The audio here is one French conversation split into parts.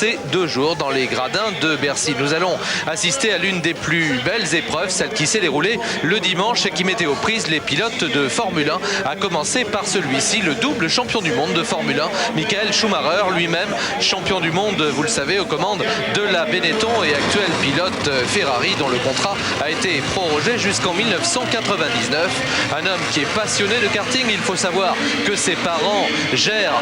ces 2 jours dans les gradins de Bercy. Nous allons assister à l'une des plus belles épreuves, celle qui s'est déroulée le dimanche et qui mettait aux prises les pilotes de Formule 1, à commencer par celui-ci, le double champion du monde de Formule 1, Michael Schumacher, lui-même champion du monde, vous le savez, aux commandes de la Benetton et actuel pilote Ferrari, dont le contrat a été prorogé jusqu'en 1999. Un homme qui est passionné de karting. Il faut savoir que ses parents gèrent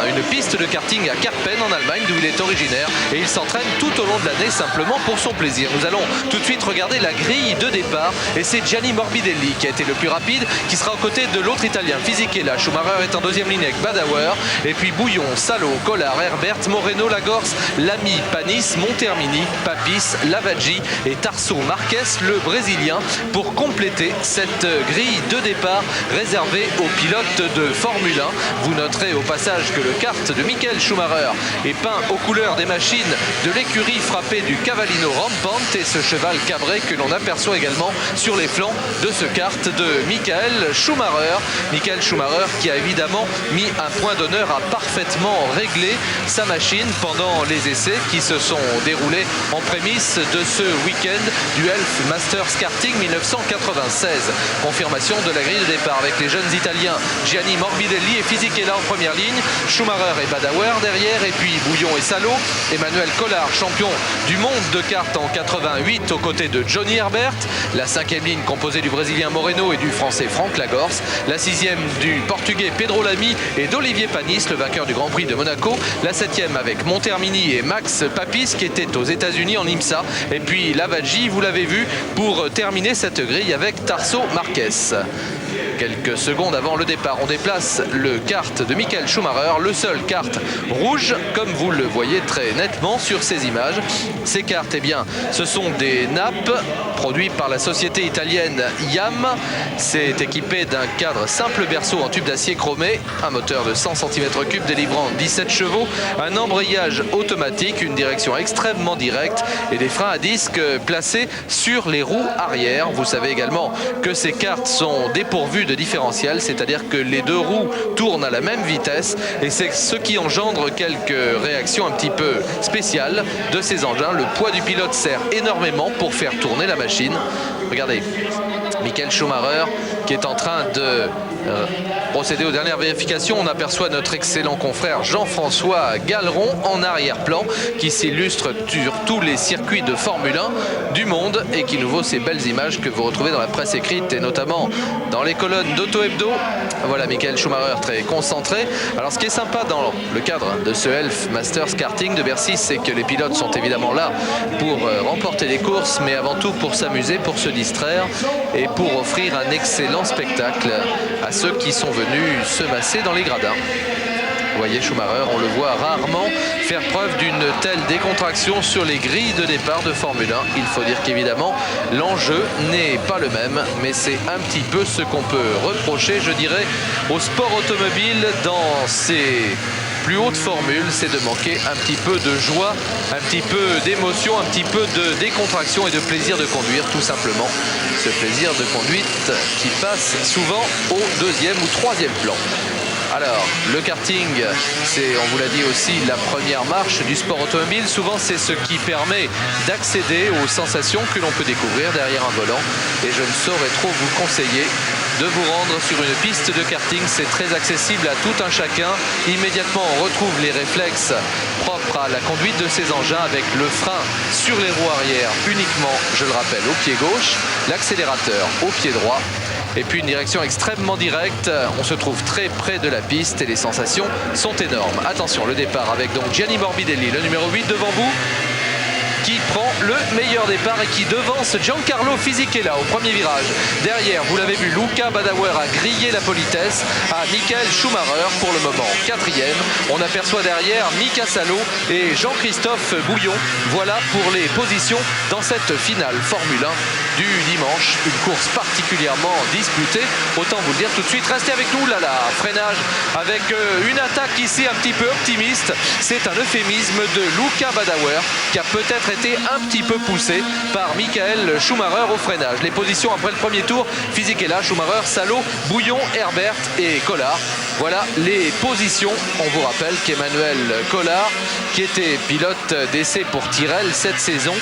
une piste de karting à Karpen en Allemagne, d'où il est originaire, et il s'entraîne tout au long de l'année simplement pour son plaisir. Nous allons tout de suite regarder la grille de départ et c'est Gianni Morbidelli qui a été le plus rapide, qui sera aux côtés de l'autre italien Fisichella. Schumacher est en deuxième ligne avec Badauer, et puis Bouillon, Salo, Collard, Herbert, Moreno, Lagorce, Lamy, Panis, Montermini, Papis, Lavaggi et Tarso Marquez, le Brésilien, pour compléter cette grille de départ réservée aux pilotes de Formule 1. Vous noterez au passage que le kart de Michael Schumacher est peint aux couleurs des machines de l'écurie frappée du Cavallino Rampant, et ce cheval cabré que l'on aperçoit également sur les flancs de ce kart de Michael Schumacher. Michael Schumacher qui a évidemment mis un point d'honneur à parfaitement régler sa machine pendant les essais qui se sont déroulés en prémisse de ce week-end du Elf Masters Karting 1996. Confirmation de la grille de départ avec les jeunes Italiens Gianni Morbidelli et Fisichella en première ligne, Schumacher et Badauer derrière, et puis Bouillon et Salo, Emmanuel Collard, champion du monde de kart en 88 aux côtés de Johnny Herbert, la 5e ligne composée du Brésilien Moreno et du Français Franck Lagorce, la 6e du Portugais Pedro Lamy et d'Olivier Panis, le vainqueur du Grand Prix de Monaco, la 7e avec Montermini et Max Papis qui était aux États-Unis en IMSA, et puis Lavaggi, vous l'avez vu, pour terminer cette grille avec Tarso Marquez. Quelques secondes avant le départ, on déplace le kart de Michael Schumacher, le seul kart rouge, comme vous le voyez très nettement sur ces images. Ces karts, eh bien, ce sont des nappes produites par la société italienne YAM. C'est équipé d'un cadre simple berceau en tube d'acier chromé, un moteur de 100 cm3 délivrant 17 chevaux, un embrayage automatique, une direction extrêmement directe et des freins à disque placés sur les roues arrière. Vous savez également que ces karts sont dépourvus de différentiel, c'est-à-dire que les 2 roues tournent à la même vitesse, et c'est ce qui engendre quelques réactions un petit peu spéciales de ces engins. Le poids du pilote sert énormément pour faire tourner la machine. Regardez, Michael Schumacher qui est en train de procéder aux dernières vérifications. On aperçoit notre excellent confrère Jean-François Galeron en arrière-plan qui s'illustre sur tous les circuits de Formule 1 du monde et qui nous vaut ces belles images que vous retrouvez dans la presse écrite et notamment dans les colonnes d'Auto Hebdo. Voilà Michael Schumacher très concentré. Alors ce qui est sympa dans le cadre de ce Elf Masters Karting de Bercy, c'est que les pilotes sont évidemment là pour remporter les courses, mais avant tout pour s'amuser, pour se distraire et pour offrir un excellent spectacle à ceux qui sont venus se masser dans les gradins. Vous voyez Schumacher, on le voit rarement faire preuve d'une telle décontraction sur les grilles de départ de Formule 1. Il faut dire qu'évidemment, l'enjeu n'est pas le même, mais c'est un petit peu ce qu'on peut reprocher, je dirais, au sport automobile dans ses plus haute formule, c'est de manquer un petit peu de joie, un petit peu d'émotion, un petit peu de décontraction et de plaisir de conduire, tout simplement. Ce plaisir de conduite qui passe souvent au 2e ou 3e plan. Alors, le karting, c'est, on vous l'a dit aussi, la première marche du sport automobile. Souvent, c'est ce qui permet d'accéder aux sensations que l'on peut découvrir derrière un volant. Et je ne saurais trop vous conseiller de vous rendre sur une piste de karting. C'est très accessible à tout un chacun. Immédiatement, on retrouve les réflexes propres à la conduite de ces engins avec le frein sur les roues arrière uniquement, je le rappelle, au pied gauche, l'accélérateur au pied droit. Et puis une direction extrêmement directe, on se trouve très près de la piste et les sensations sont énormes. Attention, le départ avec donc Gianni Morbidelli, le numéro 8 devant vous, qui prend le meilleur départ et qui devance Giancarlo Fisichella au premier virage. Derrière, vous l'avez vu, Luca Badauer a grillé la politesse à Michael Schumacher pour le moment 4e. On aperçoit derrière Mika Salo et Jean-Christophe Bouillon. Voilà pour les positions dans cette finale Formule 1 du dimanche. Une course particulièrement disputée, autant vous le dire tout de suite. Restez avec nous, là, freinage avec une attaque ici un petit peu optimiste. C'est un euphémisme de Luca Badauer qui a peut-être été un petit peu poussé par Michael Schumacher au freinage. Les positions après le premier tour, Fisichella, Schumacher, Salo, Bouillon, Herbert et Collard. Voilà les positions. On vous rappelle qu'Emmanuel Collard, qui était pilote d'essai pour Tyrrell cette saison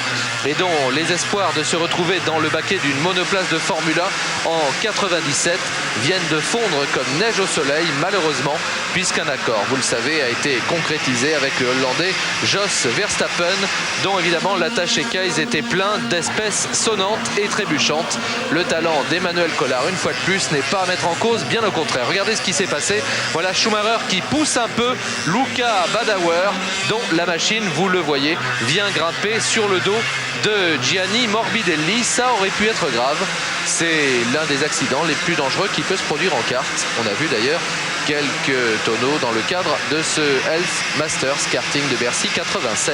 et dont les espoirs de se retrouver dans le baquet d'une monoplace de Formule 1 en 97 viennent de fondre comme neige au soleil, malheureusement, puisqu'un accord, vous le savez, a été concrétisé avec le Hollandais Jos Verstappen, dont évidemment l'attaché case était plein d'espèces sonnantes et trébuchantes. Le talent d'Emmanuel Collard, une fois de plus, n'est pas à mettre en cause, bien au contraire. Regardez ce qui s'est passé. Voilà Schumacher qui pousse un peu Luca Badoer, dont la machine, vous le voyez, vient grimper sur le dos de Gianni Morbidelli. Ça aurait pu être grave. C'est l'un des accidents les plus dangereux qui peut se produire en kart. On a vu d'ailleurs quelques tonneaux dans le cadre de ce Elf Masters Karting de Bercy 96.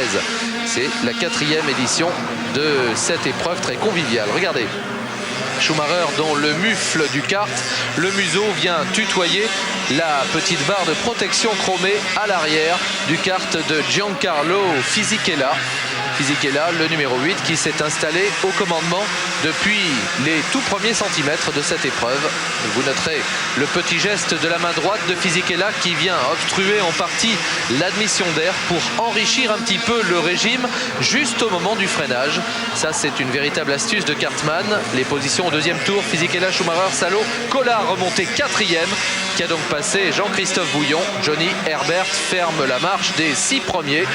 C'est la 4e édition de cette épreuve très conviviale. Regardez. Schumacher dont le mufle du kart, le museau vient tutoyer la petite barre de protection chromée à l'arrière du kart de Giancarlo Fisichella. Fisichella, le numéro 8, qui s'est installé au commandement depuis les tout premiers centimètres de cette épreuve. Vous noterez le petit geste de la main droite de Fisichella qui vient obstruer en partie l'admission d'air pour enrichir un petit peu le régime juste au moment du freinage. Ça, c'est une véritable astuce de kartman. Les positions au deuxième tour, Fisichella, Schumacher, Salo, Collard remonté 4e, qui a donc passé Jean-Christophe Bouillon. Johnny Herbert ferme la marche des 6 premiers.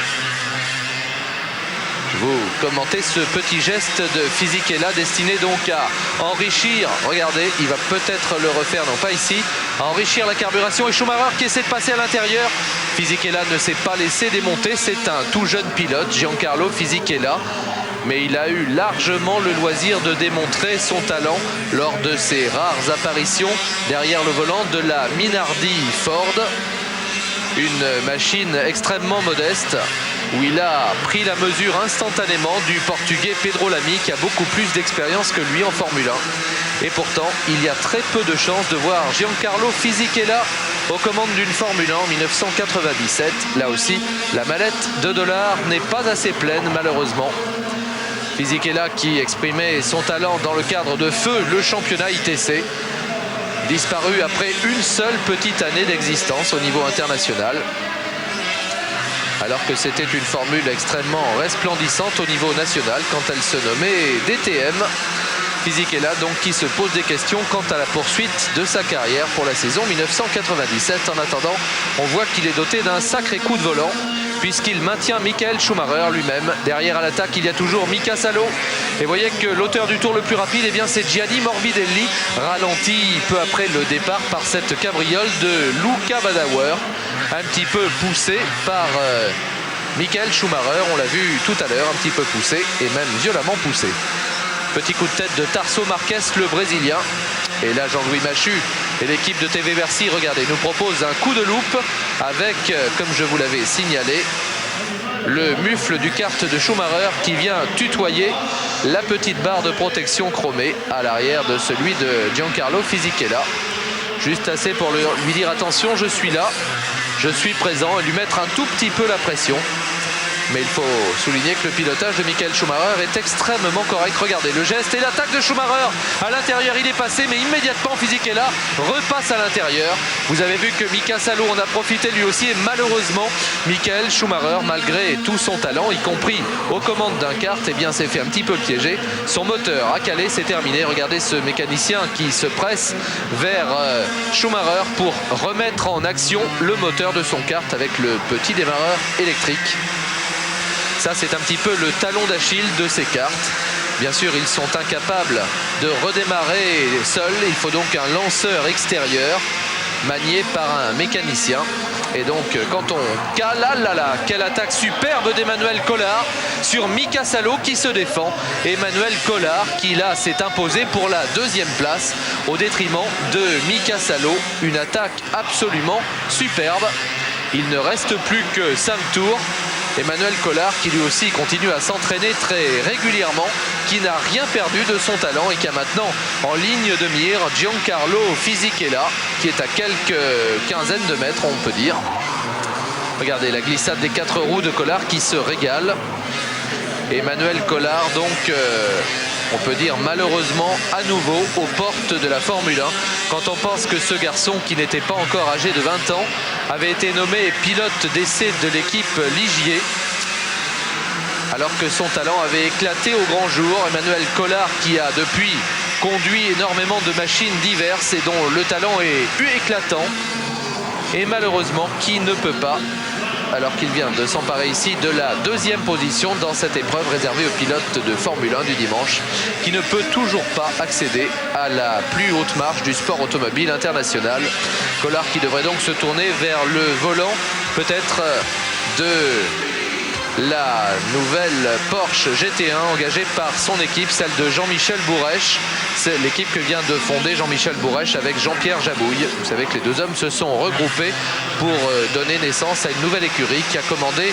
Vous commentez ce petit geste de Fisichella destiné donc à enrichir, regardez, il va peut-être le refaire, non pas ici, à enrichir la carburation, et Schumacher qui essaie de passer à l'intérieur. Fisichella ne s'est pas laissé démonter, c'est un tout jeune pilote, Giancarlo Fisichella, mais il a eu largement le loisir de démontrer son talent lors de ses rares apparitions derrière le volant de la Minardi Ford. Une machine extrêmement modeste où il a pris la mesure instantanément du portugais Pedro Lamy qui a beaucoup plus d'expérience que lui en Formule 1. Et pourtant, il y a très peu de chances de voir Giancarlo Fisichella aux commandes d'une Formule 1 en 1997. Là aussi, la mallette de dollars n'est pas assez pleine malheureusement. Fisichella qui exprimait son talent dans le cadre de feu le championnat ITC. Disparu après une seule petite année d'existence au niveau international. Alors que c'était une formule extrêmement resplendissante au niveau national quand elle se nommait DTM. Fisichella donc qui se pose des questions quant à la poursuite de sa carrière pour la saison 1997. En attendant, on voit qu'il est doté d'un sacré coup de volant puisqu'il maintient Michael Schumacher lui-même. Derrière à l'attaque, il y a toujours Mika Salo. Et vous voyez que l'auteur du tour le plus rapide, eh bien, c'est Gianni Morbidelli, ralenti peu après le départ par cette cabriole de Luca Badoer, un petit peu poussé par Michael Schumacher. On l'a vu tout à l'heure, un petit peu poussé et même violemment poussé. Petit coup de tête de Tarso Marquez, le Brésilien. Et là, Jean-Louis Machu et l'équipe de TV Bercy, regardez, nous propose un coup de loupe avec, comme je vous l'avais signalé, le mufle du kart de Schumacher qui vient tutoyer la petite barre de protection chromée à l'arrière de celui de Giancarlo Fisichella. Juste assez pour lui dire attention, je suis là, je suis présent, et lui mettre un tout petit peu la pression. Mais il faut souligner que le pilotage de Michael Schumacher est extrêmement correct. Regardez le geste et l'attaque de Schumacher. À l'intérieur, il est passé, mais immédiatement, Fisichella repasse à l'intérieur. Vous avez vu que Mika Salo en a profité lui aussi. Et malheureusement, Michael Schumacher, malgré tout son talent, y compris aux commandes d'un kart, eh bien, s'est fait un petit peu piéger. Son moteur a calé, c'est terminé. Regardez ce mécanicien qui se presse vers Schumacher pour remettre en action le moteur de son kart avec le petit démarreur électrique. Ça, c'est un petit peu le talon d'Achille de ces karts. Bien sûr, ils sont incapables de redémarrer seuls. Il faut donc un lanceur extérieur manié par un mécanicien. Et donc, quand on cale, là, quelle attaque superbe d'Emmanuel Collard sur Mika Salo qui se défend. Emmanuel Collard qui, là, s'est imposé pour la 2e place au détriment de Mika Salo. Une attaque absolument superbe. Il ne reste plus que 5 tours. Emmanuel Collard qui lui aussi continue à s'entraîner très régulièrement, qui n'a rien perdu de son talent et qui a maintenant en ligne de mire Giancarlo Fisichella qui est à quelques quinzaines de mètres, on peut dire. Regardez la glissade des 4 roues de Collard qui se régale. Emmanuel Collard donc on peut dire malheureusement à nouveau aux portes de la Formule 1, quand on pense que ce garçon qui n'était pas encore âgé de 20 ans avait été nommé pilote d'essai de l'équipe Ligier, alors que son talent avait éclaté au grand jour. Emmanuel Collard, qui a depuis conduit énormément de machines diverses et dont le talent est éclatant, et malheureusement qui ne peut pas, alors qu'il vient de s'emparer ici de la deuxième position dans cette épreuve réservée aux pilotes de Formule 1 du dimanche, qui ne peut toujours pas accéder à la plus haute marche du sport automobile international. Collard qui devrait donc se tourner vers le volant peut-être de la nouvelle Porsche GT1 engagée par son équipe, celle de Jean-Michel Bourrèche. C'est l'équipe que vient de fonder Jean-Michel Bourrèche avec Jean-Pierre Jabouille. Vous savez que les deux hommes se sont regroupés pour donner naissance à une nouvelle écurie qui a commandé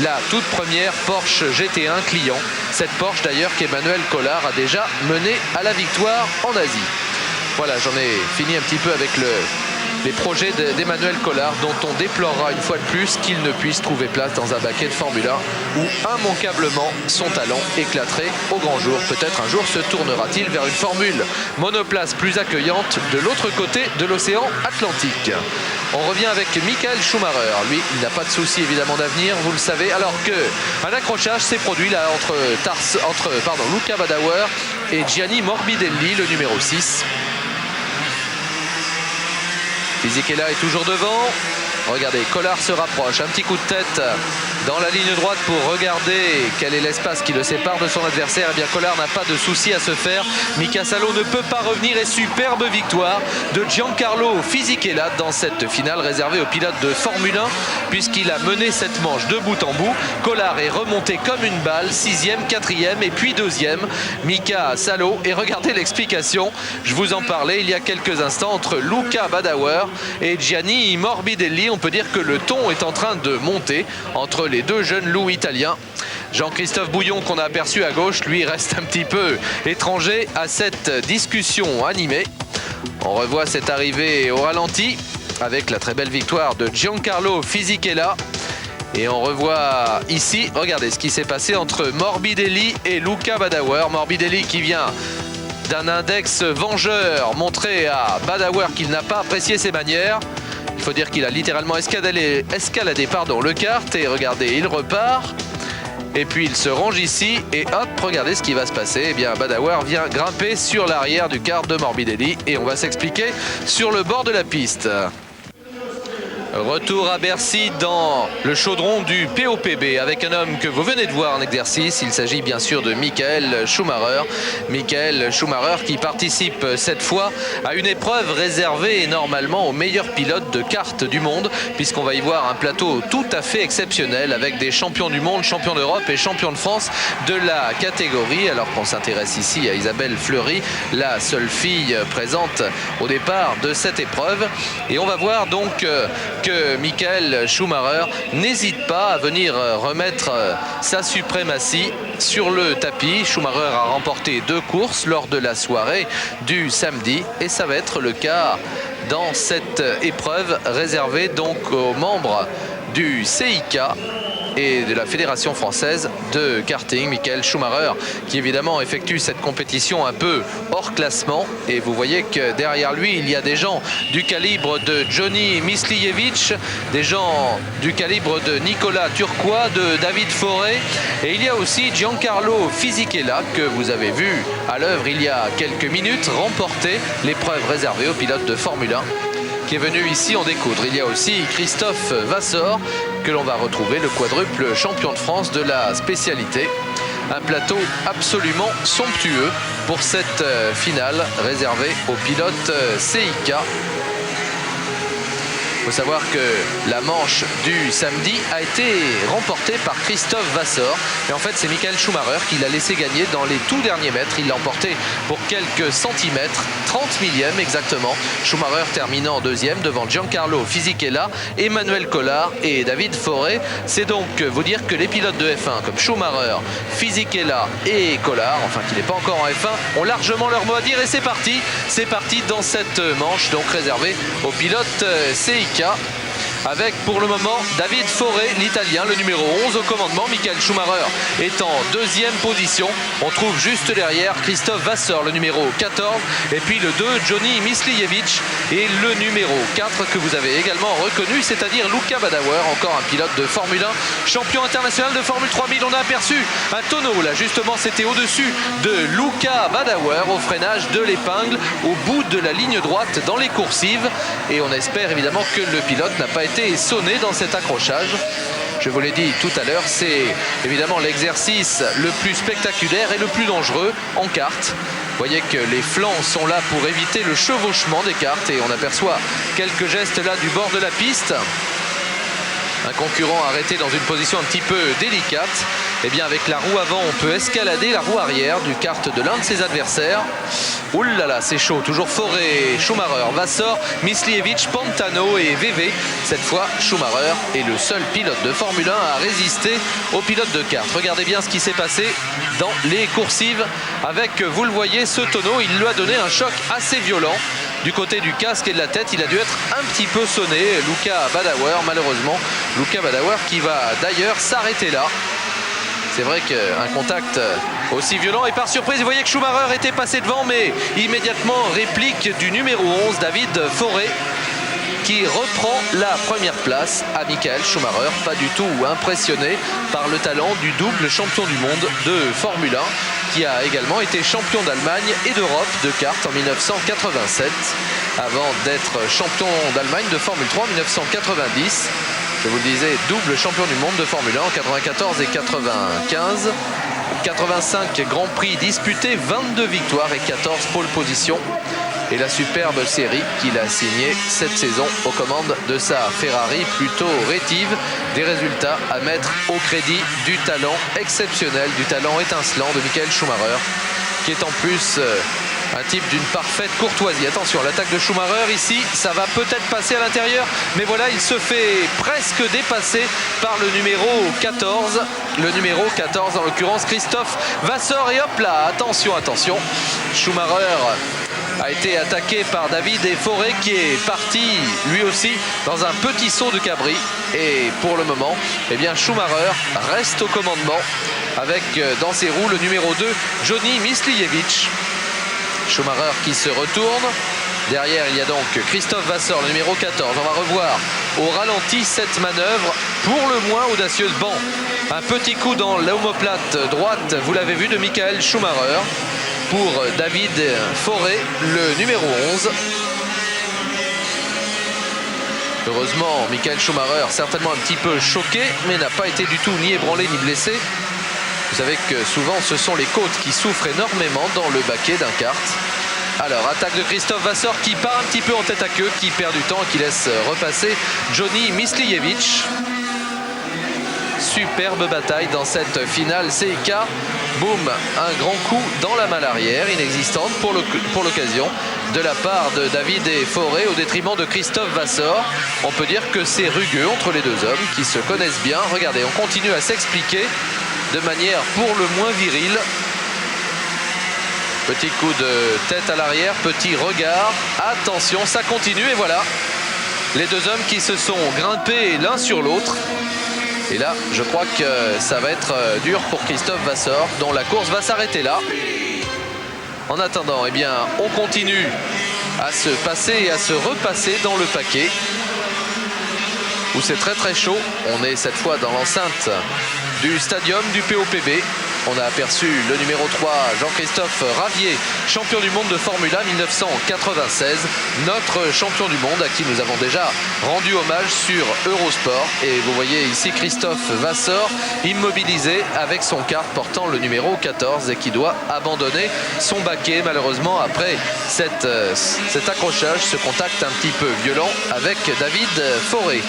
la toute première Porsche GT1 Client. Cette Porsche d'ailleurs qu'Emmanuel Collard a déjà menée à la victoire en Asie. Voilà, j'en ai fini un petit peu avec les projets d'Emmanuel Collard, dont on déplorera une fois de plus qu'il ne puisse trouver place dans un baquet de Formule 1 où immanquablement son talent éclaterait au grand jour. Peut-être un jour se tournera-t-il vers une formule monoplace plus accueillante de l'autre côté de l'océan Atlantique. On revient avec Michael Schumacher. Lui, il n'a pas de souci évidemment d'avenir, vous le savez, alors qu'un accrochage s'est produit là entre Luca Badoer et Gianni Morbidelli, le numéro 6. Fisichella est toujours devant. Regardez, Collard se rapproche, un petit coup de tête dans la ligne droite pour regarder quel est l'espace qui le sépare de son adversaire. Eh bien, Collard n'a pas de souci à se faire. Mika Salo ne peut pas revenir et superbe victoire de Giancarlo Fisichella dans cette finale réservée aux pilotes de Formule 1 puisqu'il a mené cette manche de bout en bout. Collard est remonté comme une balle, 6e, 4e et puis 2e. Mika Salo, et regardez l'explication, je vous en parlais il y a quelques instants, entre Luca Badoer et Gianni Morbidelli. On peut dire que le ton est en train de monter entre les deux jeunes loups italiens. Jean-Christophe Bouillon, qu'on a aperçu à gauche, lui reste un petit peu étranger à cette discussion animée. On revoit cette arrivée au ralenti avec la très belle victoire de Giancarlo Fisichella. Et on revoit ici, regardez ce qui s'est passé entre Morbidelli et Luca Badoer. Morbidelli qui vient d'un index vengeur montré à Badoer qu'il n'a pas apprécié ses manières. Il faut dire qu'il a littéralement escaladé le kart et regardez, il repart. Et puis il se range ici et hop, regardez ce qui va se passer. Eh bien, Badoer vient grimper sur l'arrière du kart de Morbidelli et on va s'expliquer sur le bord de la piste. Retour à Bercy dans le chaudron du POPB avec un homme que vous venez de voir en exercice. Il s'agit bien sûr de Michael Schumacher. Michael Schumacher qui participe cette fois à une épreuve réservée normalement aux meilleurs pilotes de kart du monde, puisqu'on va y voir un plateau tout à fait exceptionnel avec des champions du monde, champions d'Europe et champions de France de la catégorie. Alors qu'on s'intéresse ici à Isabelle Fleury, la seule fille présente au départ de cette épreuve. Et on va voir donc que Michael Schumacher n'hésite pas à venir remettre sa suprématie sur le tapis. Schumacher a remporté 2 courses lors de la soirée du samedi et ça va être le cas dans cette épreuve réservée donc aux membres du CIK et de la Fédération française de karting. Michael Schumacher qui évidemment effectue cette compétition un peu hors classement et vous voyez que derrière lui il y a des gens du calibre de Johnny Mislijevic, des gens du calibre de Nicolas Turquois, de David Forêt, et il y a aussi Giancarlo Fisichella que vous avez vu à l'œuvre il y a quelques minutes remporter l'épreuve réservée aux pilotes de Formule 1 qui est venu ici en découdre. Il y a aussi Christophe Vassor que l'on va retrouver, le quadruple champion de France de la spécialité. Un plateau absolument somptueux pour cette finale réservée aux pilotes CIK. Il faut savoir que la manche du samedi a été remportée par Christophe Vassor. Et en fait, c'est Michael Schumacher qui l'a laissé gagner dans les tout derniers mètres. Il l'a emporté pour quelques centimètres, 30 millièmes exactement. Schumacher terminant en 2e devant Giancarlo Fisichella, Emmanuel Collard et David Forêt. C'est donc vous dire que les pilotes de F1 comme Schumacher, Fisichella et Collard, enfin qui n'est pas encore en F1, ont largement leur mot à dire. Et c'est parti dans cette manche donc réservée aux pilotes CIK. avec pour le moment David Foré, l'Italien, le numéro 11 au commandement. Michael Schumacher est en deuxième position. On trouve juste derrière Christophe Vasseur, le numéro 14, et puis le 2, Johnny Mislijevic, et le numéro 4 que vous avez également reconnu, c'est-à-dire Luca Badoer, encore un pilote de Formule 1, champion international de Formule 3000. On a aperçu un tonneau, là justement c'était au-dessus de Luca Badoer, au freinage de l'épingle, au bout de la ligne droite dans les coursives, et on espère évidemment que le pilote n'a pas été sonné dans cet accrochage. Je vous l'ai dit tout à l'heure, c'est évidemment l'exercice le plus spectaculaire et le plus dangereux en kart. Vous voyez que les flancs sont là pour éviter le chevauchement des karts, et on aperçoit quelques gestes là du bord de la piste. Un concurrent arrêté dans une position un petit peu délicate. Et bien avec la roue avant, on peut escalader la roue arrière du kart de l'un de ses adversaires. Ouh là là, c'est chaud. Toujours Foré, Schumacher, Vasseur, Mislijevic, Pantano et VV. Cette fois, Schumacher est le seul pilote de Formule 1 à résister au pilote de kart. Regardez bien ce qui s'est passé dans les coursives avec, vous le voyez, ce tonneau. Il lui a donné un choc assez violent. Du côté du casque et de la tête, il a dû être un petit peu sonné. Luca Badoer, malheureusement. Luca Badoer qui va d'ailleurs s'arrêter là. C'est vrai qu'un contact aussi violent, et par surprise, vous voyez que Schumacher était passé devant, mais immédiatement réplique du numéro 11, David Foré, qui reprend la première place à Michael Schumacher, pas du tout impressionné par le talent du double champion du monde de Formule 1, qui a également été champion d'Allemagne et d'Europe de kart en 1987, avant d'être champion d'Allemagne de Formule 3 en 1990. Je vous le disais, double champion du monde de Formule 1 en 94 et 95. 85 Grands Prix disputés, 22 victoires et 14 pole positions. Et la superbe série qu'il a signée cette saison aux commandes de sa Ferrari plutôt rétive. Des résultats à mettre au crédit du talent exceptionnel, du talent étincelant de Michael Schumacher, qui est en plus un type d'une parfaite courtoisie. Attention, l'attaque de Schumacher ici, ça va peut-être passer à l'intérieur, mais voilà, il se fait presque dépasser par le numéro 14. Le numéro 14, en l'occurrence Christophe Vasseur, et hop là, attention, attention. Schumacher a été attaqué par David Foré, qui est parti lui aussi dans un petit saut de cabri. Et pour le moment, eh bien, Schumacher reste au commandement avec dans ses roues le numéro 2, Johnny Mislijevic. Schumacher qui se retourne. Derrière, il y a donc Christophe Vasseur, le numéro 14. On va revoir au ralenti cette manœuvre pour le moins audacieuse. Bon, un petit coup dans l'omoplate droite, vous l'avez vu, de Michael Schumacher pour David Foré, le numéro 11. Heureusement, Michael Schumacher, certainement un petit peu choqué, mais n'a pas été du tout ni ébranlé ni blessé. Vous savez que souvent, ce sont les côtes qui souffrent énormément dans le baquet d'un kart. Alors, attaque de Christophe Vasseur qui part un petit peu en tête à queue, qui perd du temps, qui laisse repasser Johnny Mislijevic. Superbe bataille dans cette finale CIK. Boum, un grand coup dans la malle arrière, inexistante pour l'occasion, de la part de David Foré au détriment de Christophe Vasseur. On peut dire que c'est rugueux entre les deux hommes qui se connaissent bien. Regardez, on continue à s'expliquer de manière pour le moins virile. Petit coup de tête à l'arrière, petit regard. Attention, ça continue et voilà. Les deux hommes qui se sont grimpés l'un sur l'autre. Et là, je crois que ça va être dur pour Christophe Vasseur, dont la course va s'arrêter là. En attendant, eh bien, on continue à se passer et à se repasser dans le paquet, où c'est très très chaud. On est cette fois dans l'enceinte du stadium du POPB. On a aperçu le numéro 3, Jean-Christophe Ravier, champion du monde de Formule 1 1996, notre champion du monde à qui nous avons déjà rendu hommage sur Eurosport. Et vous voyez ici Christophe Vasseur immobilisé avec son kart portant le numéro 14 et qui doit abandonner son baquet malheureusement après cet accrochage, ce contact un petit peu violent avec David Foré.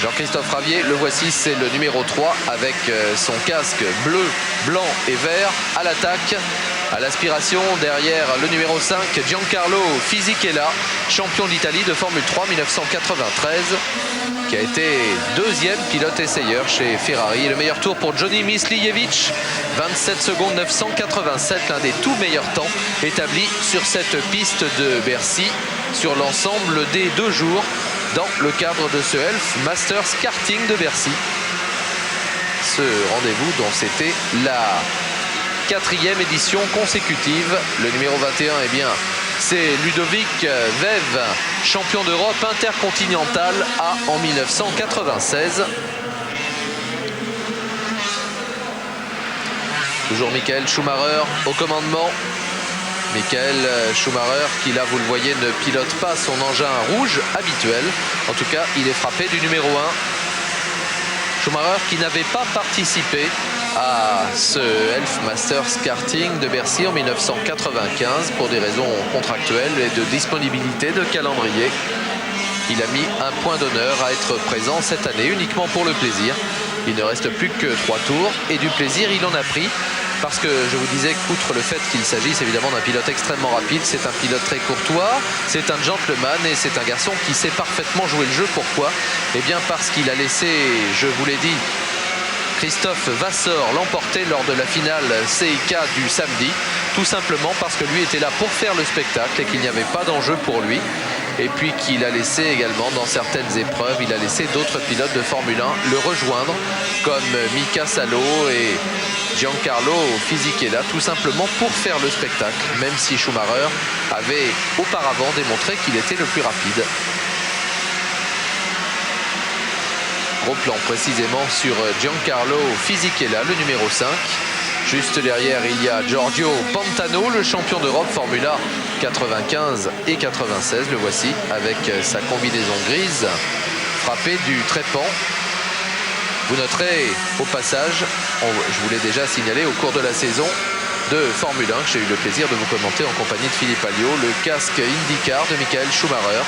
Jean-Christophe Ravier, le voici, c'est le numéro 3 avec son casque bleu, blanc et vert à l'attaque. À l'aspiration, derrière le numéro 5, Giancarlo Fisichella, champion d'Italie de Formule 3 1993, qui a été deuxième pilote essayeur chez Ferrari. Le meilleur tour pour Johnny Mislijevic, 27 secondes 987, l'un des tout meilleurs temps établis sur cette piste de Bercy sur l'ensemble des 2 jours dans le cadre de ce Elf Masters Karting de Bercy. Ce rendez-vous dont c'était la 4e édition consécutive. Le numéro 21, eh bien, c'est Ludovic Vev, champion d'Europe intercontinental en 1996. Toujours Michael Schumacher au commandement. Michael Schumacher qui là vous le voyez ne pilote pas son engin rouge habituel. En tout cas il est frappé du numéro 1. Schumacher qui n'avait pas participé à ce Elf Masters Karting de Bercy en 1995 pour des raisons contractuelles et de disponibilité de calendrier. Il a mis un point d'honneur à être présent cette année uniquement pour le plaisir. Il ne reste plus que 3 tours et du plaisir il en a pris. Parce que je vous disais qu'outre le fait qu'il s'agisse évidemment d'un pilote extrêmement rapide, c'est un pilote très courtois, c'est un gentleman et c'est un garçon qui sait parfaitement jouer le jeu. Pourquoi? Eh bien parce qu'il a laissé, je vous l'ai dit, Christophe Vassor l'emporter lors de la finale CIK du samedi, tout simplement parce que lui était là pour faire le spectacle et qu'il n'y avait pas d'enjeu pour lui. Et puis qu'il a laissé également dans certaines épreuves, il a laissé d'autres pilotes de Formule 1 le rejoindre, comme Mika Salo et Giancarlo Fisichella, tout simplement pour faire le spectacle, même si Schumacher avait auparavant démontré qu'il était le plus rapide. Gros plan précisément sur Giancarlo Fisichella, le numéro 5. Juste derrière, il y a Giorgio Pantano, le champion d'Europe Formula 95 et 96. Le voici avec sa combinaison grise, frappé du trépan. Vous noterez au passage, je vous l'ai déjà signalé au cours de la saison de Formule 1, que j'ai eu le plaisir de vous commenter en compagnie de Philippe Alliot, le casque IndyCar de Michael Schumacher.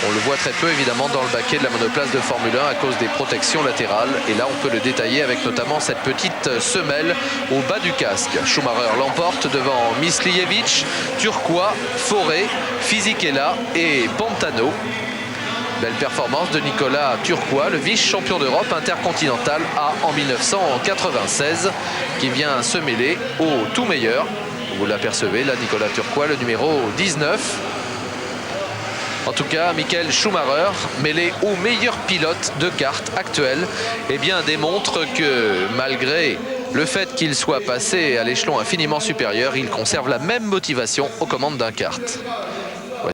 On le voit très peu évidemment dans le baquet de la monoplace de Formule 1 à cause des protections latérales. Et là on peut le détailler avec notamment cette petite semelle au bas du casque. Schumacher l'emporte devant Mislijevic, Turquois, Forêt, Fisichella et Pantano. Belle performance de Nicolas Turquois, le vice-champion d'Europe intercontinental en 1996, qui vient se mêler au tout meilleur. Vous l'apercevez là, Nicolas Turquois, le numéro 19. En tout cas, Michael Schumacher, mêlé au meilleur pilote de kart actuel, eh bien, démontre que malgré le fait qu'il soit passé à l'échelon infiniment supérieur, il conserve la même motivation aux commandes d'un kart.